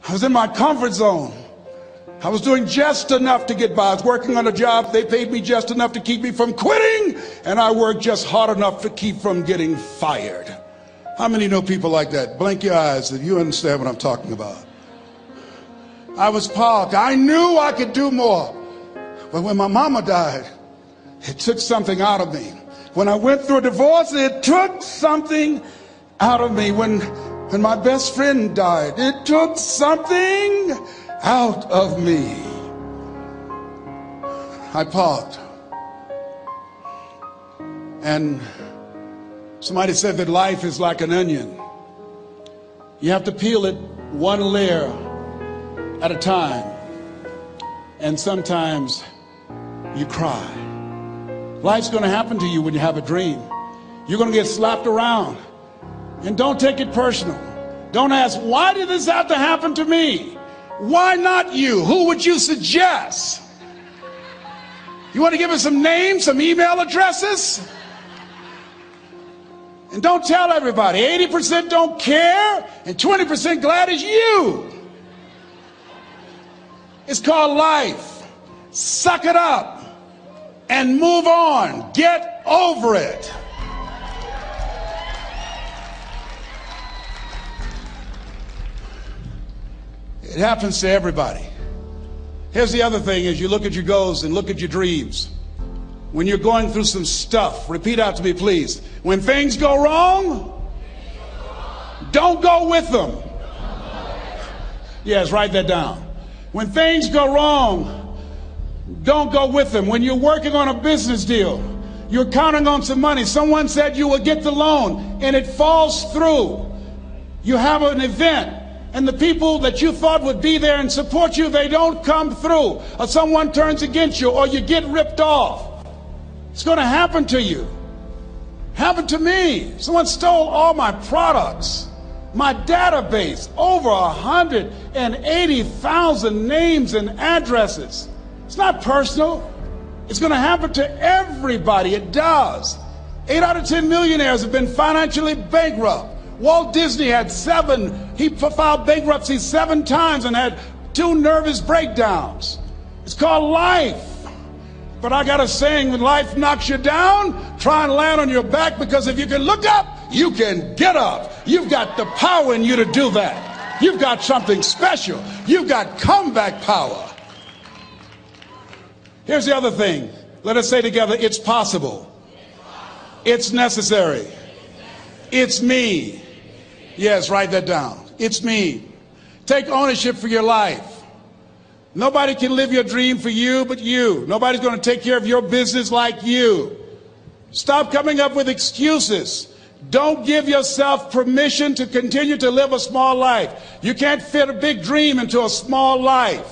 I was in my comfort zone. I was doing just enough to get by. I was working on a job. They paid me just enough to keep me from quitting, and I worked just hard enough to keep from getting fired. How many know people like that? Blink your eyes if you understand what I'm talking about. I was parked. I knew I could do more. But when my mama died, it took something out of me. When I went through a divorce, it took something out of me. When my best friend died, it took something out of me. I parked. And somebody said that life is like an onion. You have to peel it one layer at a time. And sometimes you cry. Life's going to happen to you when you have a dream. You're going to get slapped around. And don't take it personal. Don't ask, why did this have to happen to me? Why not you? Who would you suggest? You want to give us some names, some email addresses? And don't tell everybody. 80% don't care and 20% glad it's you. It's called life. Suck it up and move on. Get over it. It happens to everybody. Here's the other thing: as you look at your goals and look at your dreams, when you're going through some stuff, repeat out to me, please. When things go wrong, don't go with them. Yes, write that down. When things go wrong, don't go with them. When you're working on a business deal, you're counting on some money. Someone said you will get the loan and it falls through. You have an event and the people that you thought would be there and support you, they don't come through. Or someone turns against you, or you get ripped off. It's going to happen to you. Happened to me. Someone stole all my products. My database, over 180,000 names and addresses. It's not personal. It's going to happen to everybody. It does. 8 out of 10 millionaires have been financially bankrupt. Walt Disney had he filed bankruptcy 7 times and had 2 nervous breakdowns. It's called life. But I got a saying: when life knocks you down, try and land on your back, because if you can look up, you can get up. You've got the power in you to do that. You've got something special. You've got comeback power. Here's the other thing. Let us say together, it's possible. It's necessary. It's me. Yes, write that down. It's me. Take ownership for your life. Nobody can live your dream for you but you. Nobody's going to take care of your business like you. Stop coming up with excuses. Don't give yourself permission to continue to live a small life. You can't fit a big dream into a small life.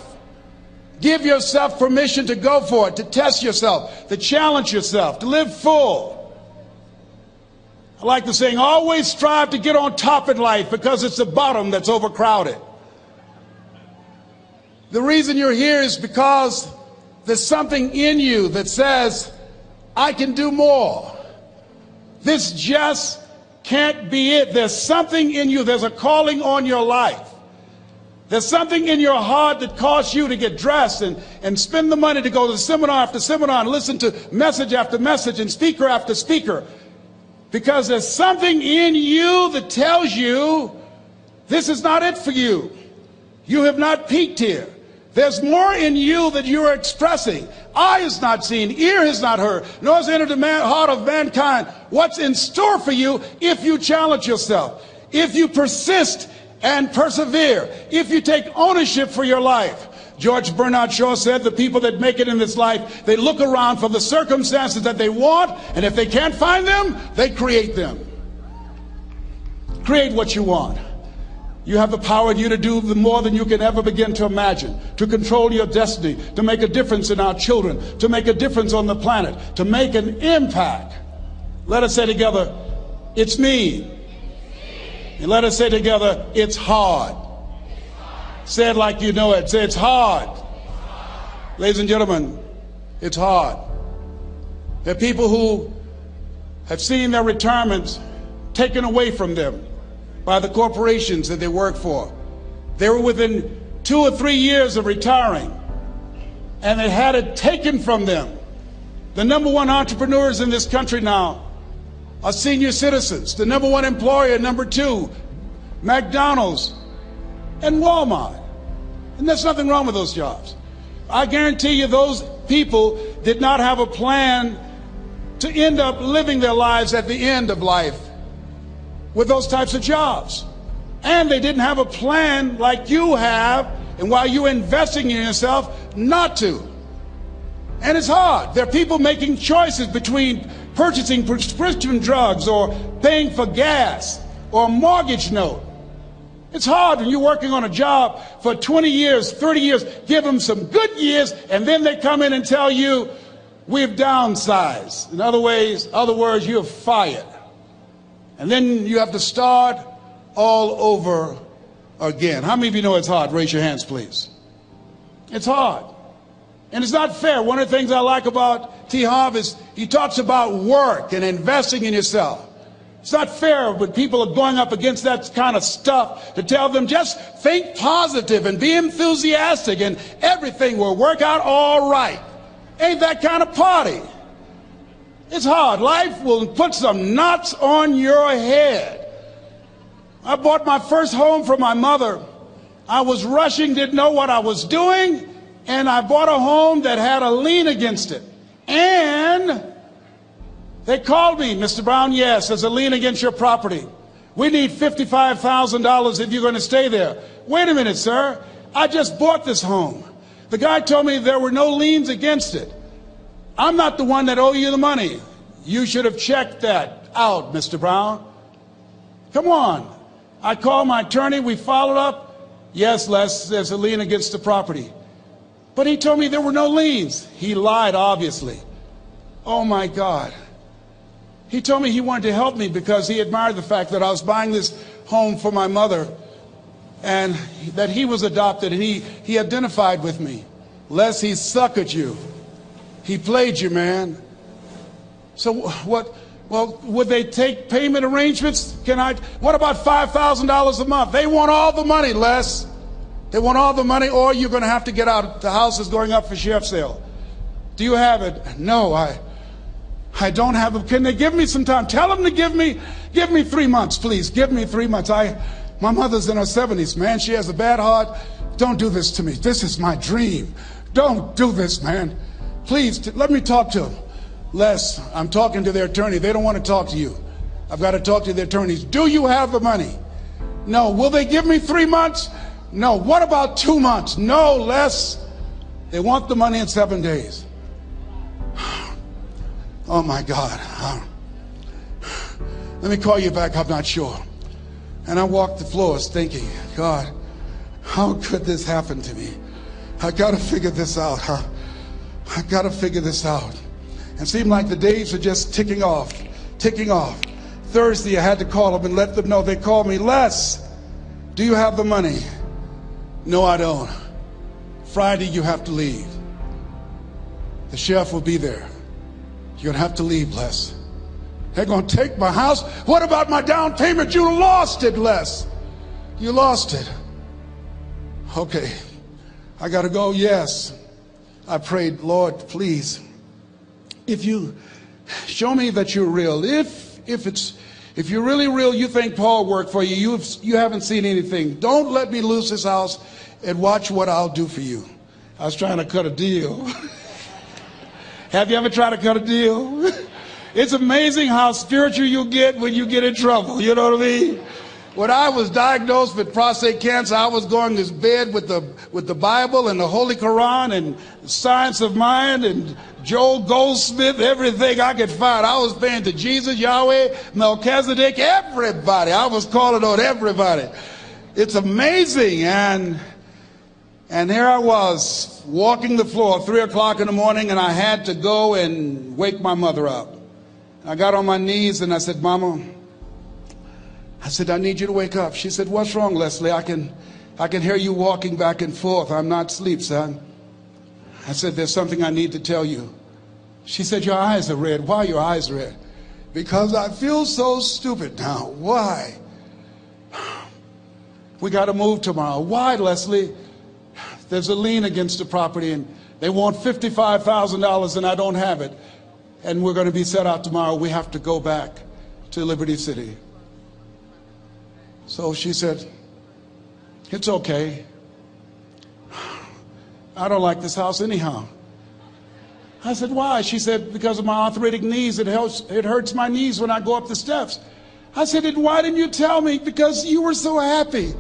Give yourself permission to go for it, to test yourself, to challenge yourself, to live full. I like the saying, always strive to get on top in life, because it's the bottom that's overcrowded. The reason you're here is because there's something in you that says, I can do more. This just can't be it. There's something in you. There's a calling on your life. There's something in your heart that caused you to get dressed and spend the money to go to seminar after seminar and listen to message after message and speaker after speaker. Because there's something in you that tells you this is not it for you. You have not peaked here. There's more in you that you are expressing. Eye has not seen, ear has not heard, nor has entered the heart of mankind what's in store for you if you challenge yourself, if you persist and persevere, if you take ownership for your life. George Bernard Shaw said the people that make it in this life, they look around for the circumstances that they want, and if they can't find them, they create them. Create what you want. You have the power in you to do more than you can ever begin to imagine, to control your destiny, to make a difference in our children, to make a difference on the planet, to make an impact. Let us say together, it's me. And let us say together, it's hard. Say it like you know it. Say, it's hard. Ladies and gentlemen, it's hard. There are people who have seen their retirements taken away from them by the corporations that they work for. They were within 2 or 3 years of retiring, and they had it taken from them. The number one entrepreneurs in this country now are senior citizens. The number one employer, number two, McDonald's and Walmart. And there's nothing wrong with those jobs. I guarantee you those people did not have a plan to end up living their lives at the end of life with those types of jobs. And they didn't have a plan like you have, and while you're investing in yourself, not to. And it's hard. There are people making choices between purchasing prescription drugs or paying for gas or a mortgage note. It's hard when you're working on a job for 20 years, 30 years, give them some good years, and then they come in and tell you, we've downsized. In other words, you're fired. And then you have to start all over again. How many of you know it's hard? Raise your hands, please. It's hard. And it's not fair. One of the things I like about T. Harv is he talks about work and investing in yourself. It's not fair when people are going up against that kind of stuff to tell them just think positive and be enthusiastic and everything will work out all right. Ain't that kind of party. It's hard. Life will put some knots on your head. I bought my first home for my mother. I was rushing, didn't know what I was doing, and I bought a home that had a lien against it. And they called me, Mr. Brown, yes, there's a lien against your property. We need $55,000 if you're going to stay there. Wait a minute, sir. I just bought this home. The guy told me there were no liens against it. I'm not the one that owe you the money. You should have checked that out, Mr. Brown. Come on. I called my attorney. We followed up. Yes, Les, there's a lien against the property. But he told me there were no liens. He lied, obviously. Oh, my God. He told me he wanted to help me because he admired the fact that I was buying this home for my mother and that he was adopted, and he identified with me. Les, he suckered you. He played you, man. So what? Well, would they take payment arrangements? What about $5,000 a month? They want all the money, Les. They want all the money, or you're going to have to get out. The house is going up for sheriff's sale. Do you have it? No, I don't have it. Can they give me some time? Tell them to give me 3 months, please. Give me 3 months. My mother's in her 70s, man. She has a bad heart. Don't do this to me. This is my dream. Don't do this, man. Please, let me talk to them. Les, I'm talking to their attorney. They don't want to talk to you. I've got to talk to their attorneys. Do you have the money? No. Will they give me 3 months? No. What about 2 months? No, Les. They want the money in 7 days. Oh, my God. Let me call you back. I'm not sure. And I walked the floors thinking, God, how could this happen to me? I got to figure this out. I got to figure this out. And it seemed like the days were just ticking off. Thursday, I had to call them and let them know. They called me, Les, do you have the money? No, I don't. Friday, you have to leave. The sheriff will be there. You're going to have to leave, Les. They're going to take my house. What about my down payment? You lost it, Les. You lost it. Okay. I got to go. Yes. I prayed, Lord, please, if you show me that you're real, if you're really real, you think Paul worked for you, you haven't seen anything. Don't let me lose this house and watch what I'll do for you. I was trying to cut a deal. Have you ever tried to cut a deal? It's amazing how spiritual you get when you get in trouble. You know what I mean? When I was diagnosed with prostate cancer, I was going to bed with the Bible and the Holy Quran and Science of Mind and Joel Goldsmith, everything I could find. I was praying to Jesus, Yahweh, Melchizedek, everybody. I was calling on everybody. It's amazing. And here I was walking the floor 3 o'clock in the morning, and I had to go and wake my mother up. I got on my knees and I said, Mama, I need you to wake up. She said, what's wrong, Leslie? I can hear you walking back and forth. I'm not asleep, son. I said, there's something I need to tell you. She said, your eyes are red. Why are your eyes red? Because I feel so stupid now. Why? we got to move tomorrow. Why, Leslie? There's a lien against the property, and they want $55,000, and I don't have it. And we're going to be set out tomorrow. We have to go back to Liberty City. So she said, it's okay. I don't like this house anyhow. I said, why? She said, because of my arthritic knees, it hurts my knees when I go up the steps. I said, why didn't you tell me? Because you were so happy.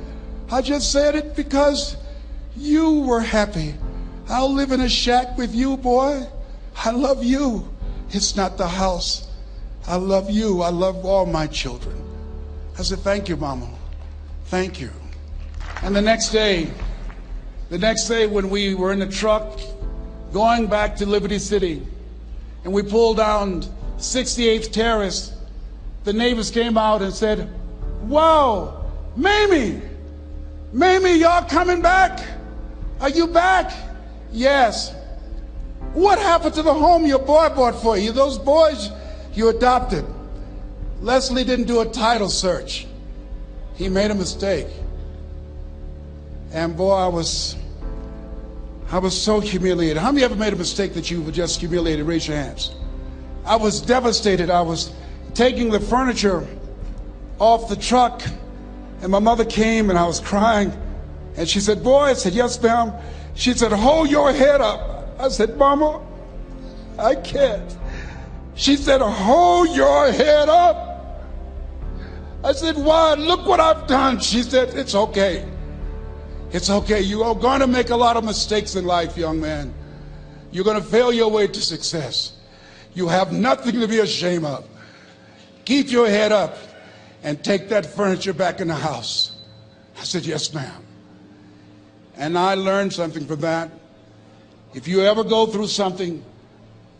I just said it because you were happy. I'll live in a shack with you, boy. I love you. It's not the house. I love you. I love all my children. I said, thank you, Mama. Thank you. And the next day when we were in the truck going back to Liberty City, and we pulled down 68th Terrace, the neighbors came out and said, wow, Mamie, y'all coming back? Are you back? Yes. What happened to the home your boy bought for you? Those boys you adopted. Leslie didn't do a title search. He made a mistake. And boy, I was so humiliated. How many ever made a mistake that you were just humiliated? Raise your hands. I was devastated. I was taking the furniture off the truck, and my mother came, and I was crying. And she said, boy, I said, yes, ma'am. She said, hold your head up. I said, Mama, I can't. She said, hold your head up. I said, why? Look what I've done. She said, it's okay. It's okay. You are going to make a lot of mistakes in life, young man. You're going to fail your way to success. You have nothing to be ashamed of. Keep your head up and take that furniture back in the house. I said, yes, ma'am. And I learned something from that. If you ever go through something,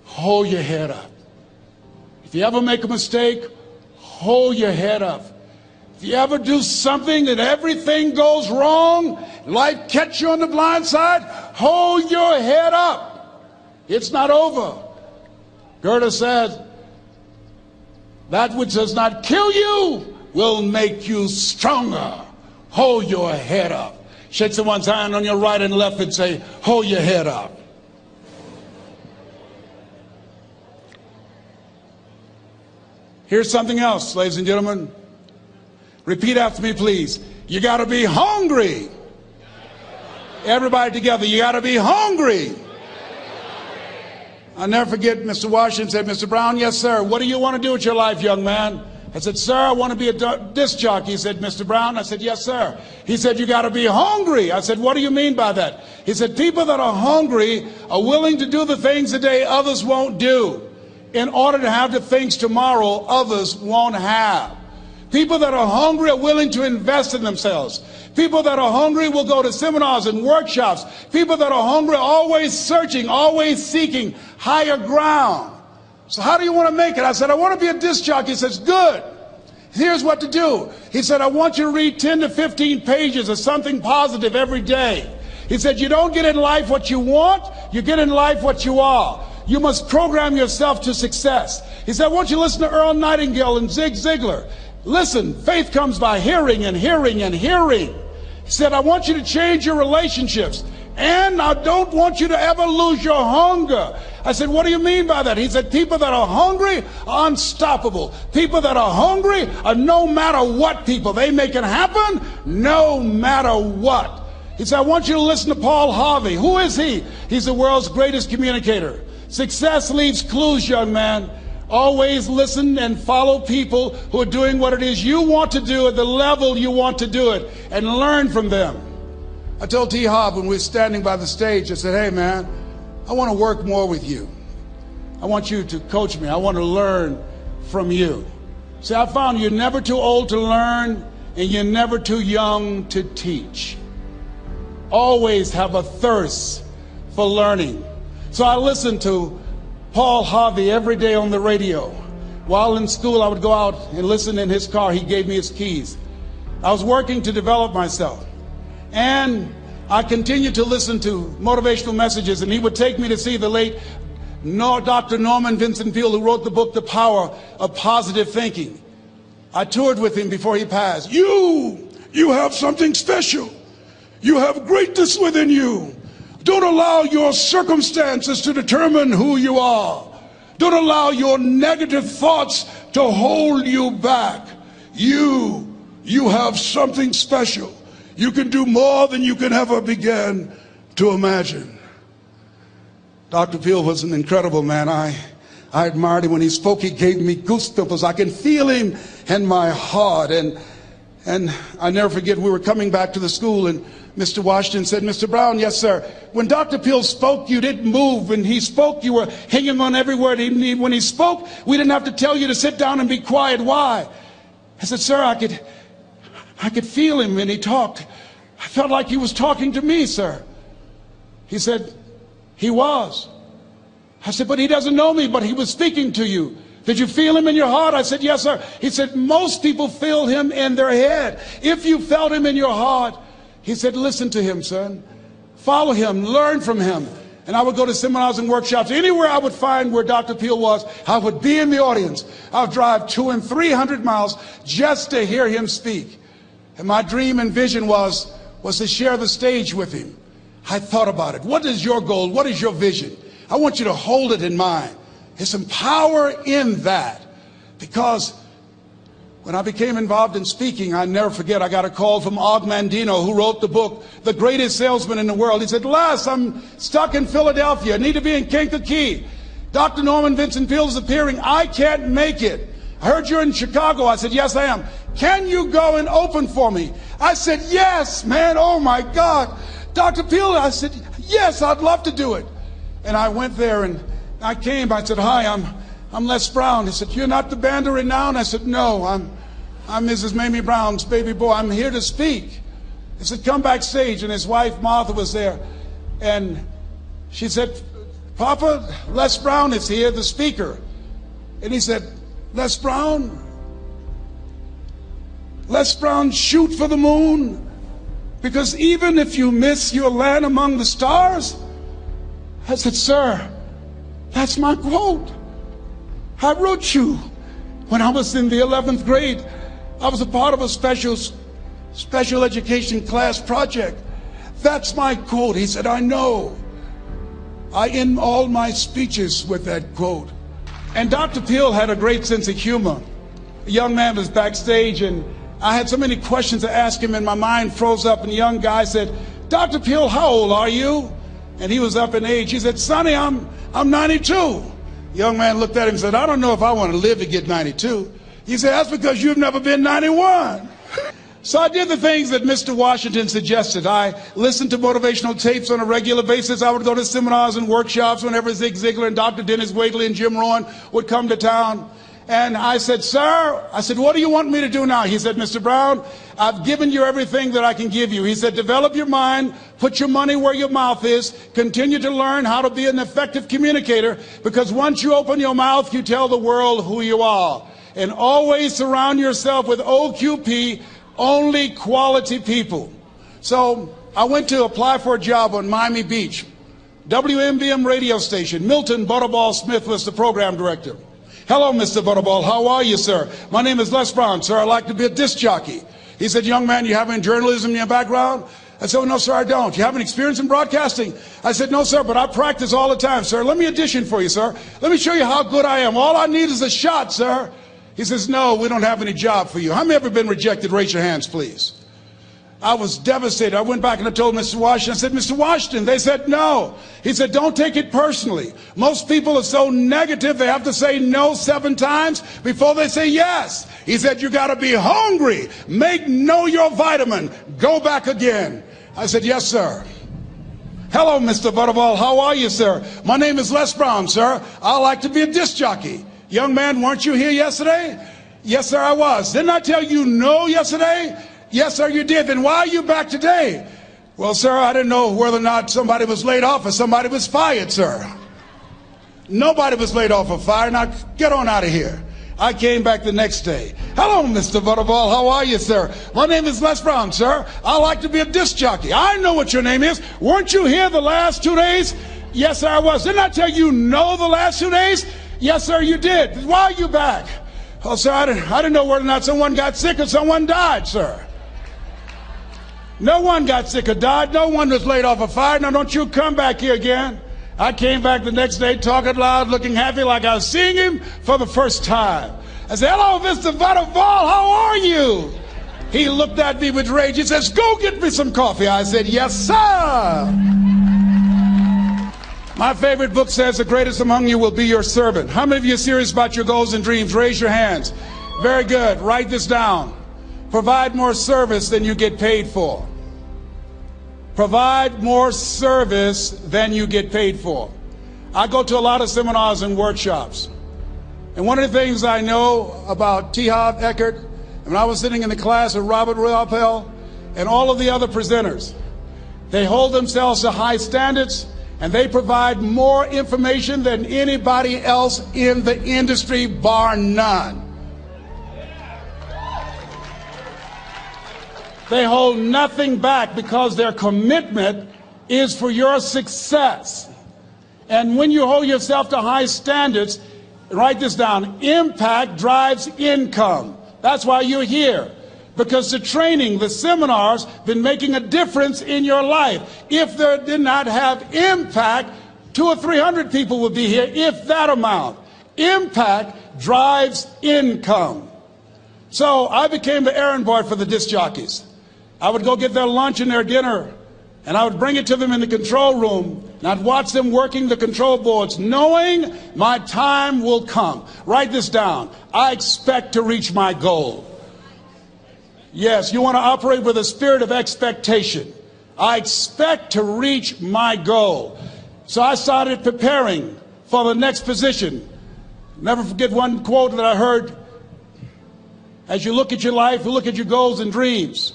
hold your head up. If you ever make a mistake, hold your head up. If you ever do something that everything goes wrong, life catch you on the blind side, hold your head up. It's not over. Goethe said, that which does not kill you will make you stronger. Hold your head up. Shake someone's hand on your right and left and say, hold your head up. Here's something else, ladies and gentlemen. Repeat after me, please. You got to be hungry. Everybody together, you got to be hungry. I'll never forget Mr. Washington said, Mr. Brown, yes, sir. What do you want to do with your life, young man? I said, sir, I want to be a disc jockey. He said, Mr. Brown? I said, yes, sir. He said, you got to be hungry. I said, what do you mean by that? He said, people that are hungry are willing to do the things today others won't do in order to have the things tomorrow others won't have. People that are hungry are willing to invest in themselves. People that are hungry will go to seminars and workshops. People that are hungry are always searching, always seeking higher ground. So how do you want to make it? I said, I want to be a disc jockey. He says, good. Here's what to do. He said, I want you to read 10 to 15 pages of something positive every day. He said, you don't get in life what you want, you get in life what you are. You must program yourself to success. He said, I want you to listen to Earl Nightingale and Zig Ziglar. Listen, faith comes by hearing and hearing and hearing. He said, I want you to change your relationships. And I don't want you to ever lose your hunger. I said, what do you mean by that? He said, people that are hungry are unstoppable. People that are hungry are no matter what people. They make it happen no matter what. He said, I want you to listen to Paul Harvey. Who is he? He's the world's greatest communicator. Success leaves clues, young man. Always listen and follow people who are doing what it is you want to do at the level you want to do it, and learn from them. I told T. Hobb when we were standing by the stage, I said, hey man, I want to work more with you. I want you to coach me. I want to learn from you. See, I found you're never too old to learn and you're never too young to teach. Always have a thirst for learning. So I listened to Paul Harvey every day on the radio. While in school, I would go out and listen in his car. He gave me his keys. I was working to develop myself. And I continued to listen to motivational messages, and he would take me to see the late Dr. Norman Vincent Peale, who wrote the book, The Power of Positive Thinking. I toured with him before he passed. You You have something special. You have greatness within you. Don't allow your circumstances to determine who you are. Don't allow your negative thoughts to hold you back. You have something special. You can do more than you can ever begin to imagine. Dr. Peel was an incredible man. I admired him. When he spoke, he gave me goosebumps. I can feel him in my heart. And I never forget, we were coming back to the school, and Mr. Washington said, Mr. Brown, yes, sir. When Dr. Peel spoke, you didn't move. When he spoke, you were hanging on every word. When he spoke, we didn't have to tell you to sit down and be quiet. Why? I said, sir, I could feel him when he talked. I felt like he was talking to me, sir. He said, he was. I said, but he doesn't know me, but he was speaking to you. Did you feel him in your heart? I said, yes, sir. He said, most people feel him in their head. If you felt him in your heart, he said, listen to him, son. Follow him, learn from him. And I would go to seminars and workshops. Anywhere I would find where Dr. Peel was, I would be in the audience. I would drive 200 and 300 miles just to hear him speak. And my dream and vision was to share the stage with him. I thought about it. What is your goal? What is your vision? I want you to hold it in mind. There's some power in that. Because when I became involved in speaking, I never forget, I got a call from Og Mandino, who wrote the book, The Greatest Salesman in the World. He said, Les, I'm stuck in Philadelphia. I need to be in Kankakee. Dr. Norman Vincent Peale is appearing. I can't make it. I heard you're in Chicago. I said, yes, I am. Can you go and open for me? I said, yes, man. Oh, my God. Dr. Peale, I said, yes, I'd love to do it. And I went there and I came. I said, hi, I'm Les Brown. He said, you're not the band of renown? I said, no, I'm Mrs. Mamie Brown's baby boy. I'm here to speak. He said, come backstage. And his wife, Martha, was there. And she said, Papa, Les Brown is here, the speaker. And he said, Les Brown, shoot for the moon. Because even if you miss your land among the stars. I said, sir, that's my quote. I wrote you when I was in the 11th grade. I was a part of a special education class project. That's my quote. He said, I know. I end all my speeches with that quote. And Dr. Peel had a great sense of humor. A young man was backstage, and I had so many questions to ask him, and my mind froze up, and the young guy said, Dr. Peel, how old are you? And he was up in age. He said, Sonny, I'm 92. The young man looked at him and said, I don't know if I want to live to get 92. He said, that's because you've never been 91. So I did the things that Mr. Washington suggested. I listened to motivational tapes on a regular basis. I would go to seminars and workshops whenever Zig Ziglar and Dr. Dennis Wagley and Jim Rohn would come to town. And I said, sir, what do you want me to do now? He said, Mr. Brown, I've given you everything that I can give you. He said, develop your mind, put your money where your mouth is, continue to learn how to be an effective communicator, because once you open your mouth, you tell the world who you are. And always surround yourself with OQP, only quality people. So I went to apply for a job on Miami Beach. WMBM radio station. Milton Butterball Smith was the program director. Hello, Mr. Butterball. How are you, sir? My name is Les Brown, sir. I'd like to be a disc jockey. He said, young man, you have any journalism in your background? I said, oh, no, sir, I don't. You have any experience in broadcasting? I said, no, sir, but I practice all the time, sir. Let me audition for you, sir. Let me show you how good I am. All I need is a shot, sir. He says, no, we don't have any job for you. How many ever been rejected? Raise your hands, please. I was devastated. I went back and I told Mr. Washington, I said, Mr. Washington, they said no. He said, don't take it personally. Most people are so negative, they have to say no 7 times before they say yes. He said, you got to be hungry. Know your vitamin. Go back again. I said, yes, sir. Hello, Mr. Butterball. How are you, sir? My name is Les Brown, sir. I like to be a disc jockey. Young man, weren't you here yesterday? Yes, sir, I was. Didn't I tell you no yesterday? Yes, sir, you did. Then why are you back today? Well, sir, I didn't know whether or not somebody was laid off or somebody was fired, sir. Nobody was laid off or fired. Now, get on out of here. I came back the next day. Hello, Mr. Butterball. How are you, sir? My name is Les Brown, sir. I like to be a disc jockey. I know what your name is. Weren't you here the last 2 days? Yes, sir, I was. Didn't I tell you no the last 2 days? Yes, sir, you did. Why are you back? Oh, sir, I didn't know whether or not someone got sick or someone died, sir. No one got sick or died. No one was laid off a fire. Now don't you come back here again. I came back the next day talking loud, looking happy like I was seeing him for the first time. I said, hello, Mr. Butterfall, how are you? He looked at me with rage. He says, go get me some coffee. I said, yes, sir. My favorite book says, the greatest among you will be your servant. How many of you are serious about your goals and dreams? Raise your hands. Very good. Write this down. Provide more service than you get paid for. Provide more service than you get paid for. I go to a lot of seminars and workshops. And one of the things I know about T. Harv Eckert, when I was sitting in the class with Robert Ruppel and all of the other presenters, they hold themselves to high standards and they provide more information than anybody else in the industry, bar none. They hold nothing back because their commitment is for your success. And when you hold yourself to high standards, write this down, impact drives income. That's why you're here. Because the training, the seminars, been making a difference in your life. If they did not have impact, 200 or 300 people would be here, if that amount. Impact drives income. So I became the errand boy for the disc jockeys. I would go get their lunch and their dinner, and I would bring it to them in the control room, and I'd watch them working the control boards, knowing my time will come. Write this down. I expect to reach my goal. Yes, you want to operate with a spirit of expectation. I expect to reach my goal. So I started preparing for the next position. Never forget one quote that I heard. As you look at your life, you look at your goals and dreams.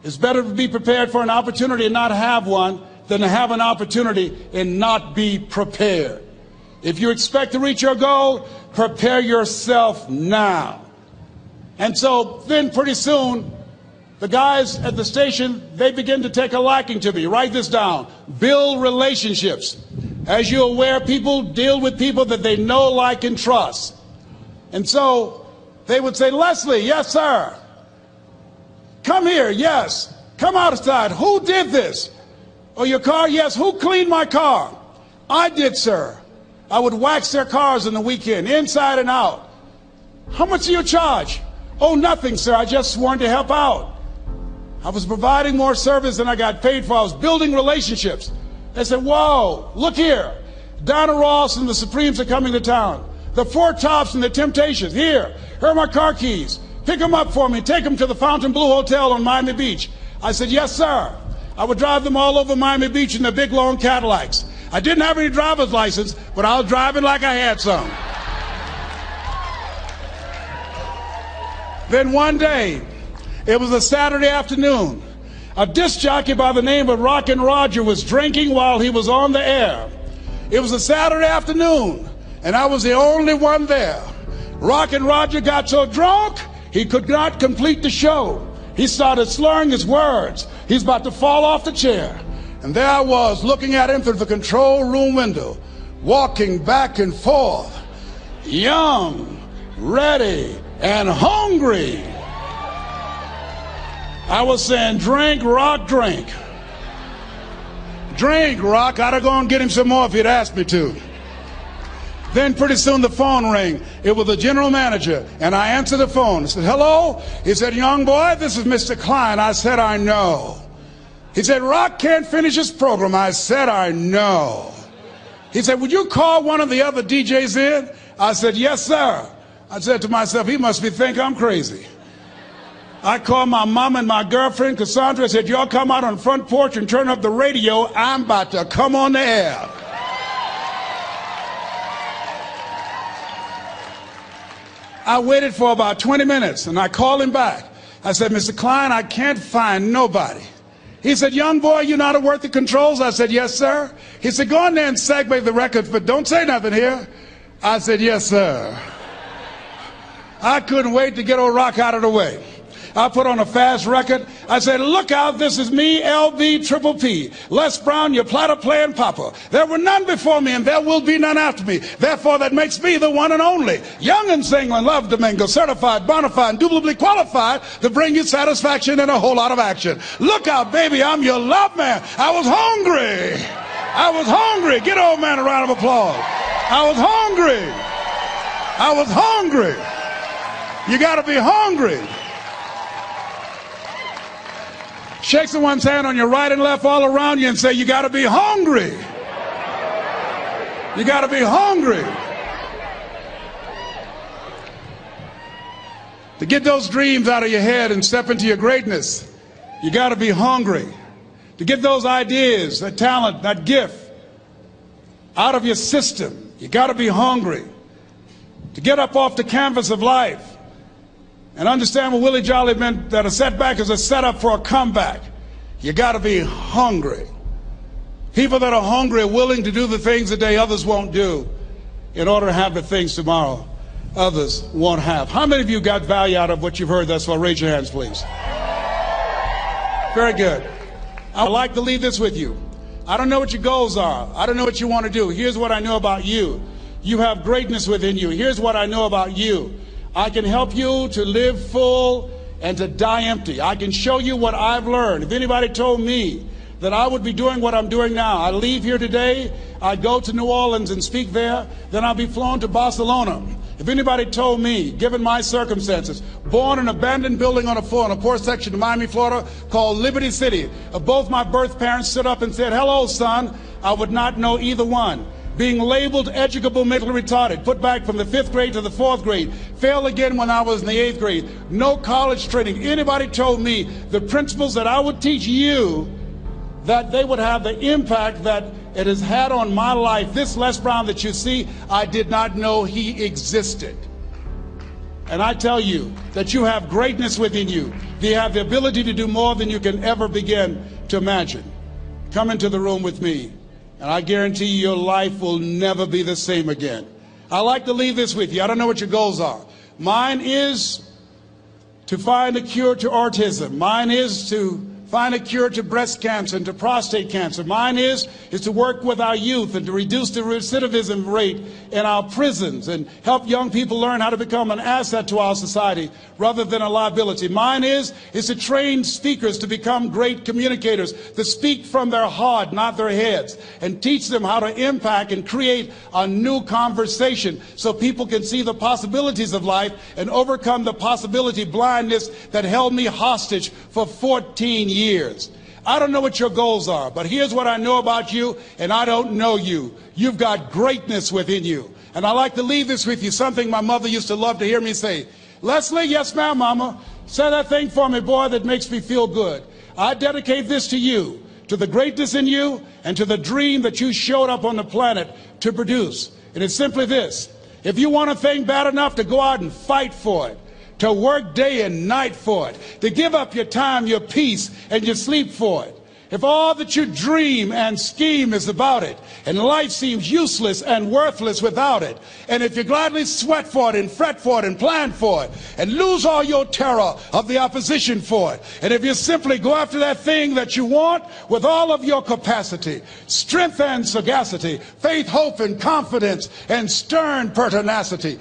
It's better to be prepared for an opportunity and not have one than to have an opportunity and not be prepared. If you expect to reach your goal, prepare yourself now. And so then pretty soon, the guys at the station, they begin to take a liking to me. Write this down. Build relationships. As you're aware, people deal with people that they know, like, and trust. And so they would say, Leslie, yes, sir. Come here, yes. Come outside. Who did this? Oh, your car? Yes. Who cleaned my car? I did, sir. I would wax their cars on the weekend, inside and out. How much do you charge? Oh, nothing, sir. I just sworn to help out. I was providing more service than I got paid for. I was building relationships. They said, whoa, look here. Donna Ross and the Supremes are coming to town. The Four Tops and the Temptations. Here are my car keys. Pick them up for me. Take them to the Fontainebleau Hotel on Miami Beach. I said, yes, sir. I would drive them all over Miami Beach in the big, long Cadillacs. I didn't have any driver's license, but I was driving like I had some. Then one day, it was a Saturday afternoon, a disc jockey by the name of Rockin' Roger was drinking while he was on the air. It was a Saturday afternoon, and I was the only one there. Rockin' Roger got so drunk, he could not complete the show. He started slurring his words. He's about to fall off the chair. And there I was, looking at him through the control room window, walking back and forth, young, ready, and hungry. I was saying, drink, Rock, drink. Drink, Rock. I'd have gone and get him some more if he'd asked me to. Then pretty soon the phone rang. It was the general manager, and I answered the phone. I said, hello? He said, young boy, this is Mr. Klein. I said, I know. He said, Rock can't finish his program. I said, I know. He said, would you call one of the other DJs in? I said, yes, sir. I said to myself, he must think I'm crazy. I called my mom and my girlfriend, Cassandra. I said, y'all come out on the front porch and turn up the radio. I'm about to come on the air. I waited for about 20 minutes, and I called him back. I said, Mr. Klein, I can't find nobody. He said, young boy, you know how to work the controls? I said, yes, sir. He said, go in there and segue the records, but don't say nothing here. I said, yes, sir. I couldn't wait to get old Rock out of the way. I put on a fast record. I said, look out, this is me, LB Triple P, Les Brown, your platter playing papa. There were none before me and there will be none after me. Therefore, that makes me the one and only. Young and single and love to mingle, certified, bona fide, indubitably qualified to bring you satisfaction and a whole lot of action. Look out, baby, I'm your love man. I was hungry. I was hungry. Get old man a round of applause. I was hungry. I was hungry. You got to be hungry. Shake someone's hand on your right and left all around you and say, you got to be hungry. You got to be hungry. To get those dreams out of your head and step into your greatness, you got to be hungry. To get those ideas, that talent, that gift out of your system, you got to be hungry. To get up off the canvas of life and understand what Willie Jolly meant, that a setback is a setup for a comeback, you got to be hungry. People that are hungry are willing to do the things today others won't do in order to have the things tomorrow others won't have. How many of you got value out of what you've heard thus far? Raise your hands, please. Very good. I'd like to leave this with you. I don't know what your goals are. I don't know what you want to do. Here's what I know about you. You have greatness within you. Here's what I know about you. I can help you to live full and to die empty. I can show you what I've learned. If anybody told me that I would be doing what I'm doing now, I leave here today, I'd go to New Orleans and speak there, then I'll be flown to Barcelona. If anybody told me, given my circumstances, born in an abandoned building on a poor section of Miami, Florida, called Liberty City, both my birth parents stood up and said, hello, son, I would not know either one. Being labeled educable mentally retarded, put back from the 5th grade to the 4th grade, failed again when I was in the 8th grade, no college training. Anybody told me the principles that I would teach you, that they would have the impact that it has had on my life. This Les Brown that you see, I did not know he existed. And I tell you that you have greatness within you. You have the ability to do more than you can ever begin to imagine. Come into the room with me, and I guarantee you your life will never be the same again. I like to leave this with you. I don't know what your goals are. Mine is to find a cure to autism. Mine is to find a cure to breast cancer and to prostate cancer. Mine is to work with our youth and to reduce the recidivism rate in our prisons and help young people learn how to become an asset to our society rather than a liability. Mine is to train speakers to become great communicators, to speak from their heart, not their heads, and teach them how to impact and create a new conversation so people can see the possibilities of life and overcome the possibility blindness that held me hostage for 14 years. I don't know what your goals are, but here's what I know about you, and I don't know you. You've got greatness within you. And I like to leave this with you, something my mother used to love to hear me say. Leslie, yes ma'am, mama. Say that thing for me, boy, that makes me feel good. I dedicate this to you, to the greatness in you, and to the dream that you showed up on the planet to produce. And it's simply this. If you want a thing bad enough to go out and fight for it, to work day and night for it, to give up your time, your peace, and your sleep for it. If all that you dream and scheme is about it, and life seems useless and worthless without it, and if you gladly sweat for it and fret for it and plan for it, and lose all your terror of the opposition for it, and if you simply go after that thing that you want with all of your capacity, strength and sagacity, faith, hope, and confidence, and stern pertinacity,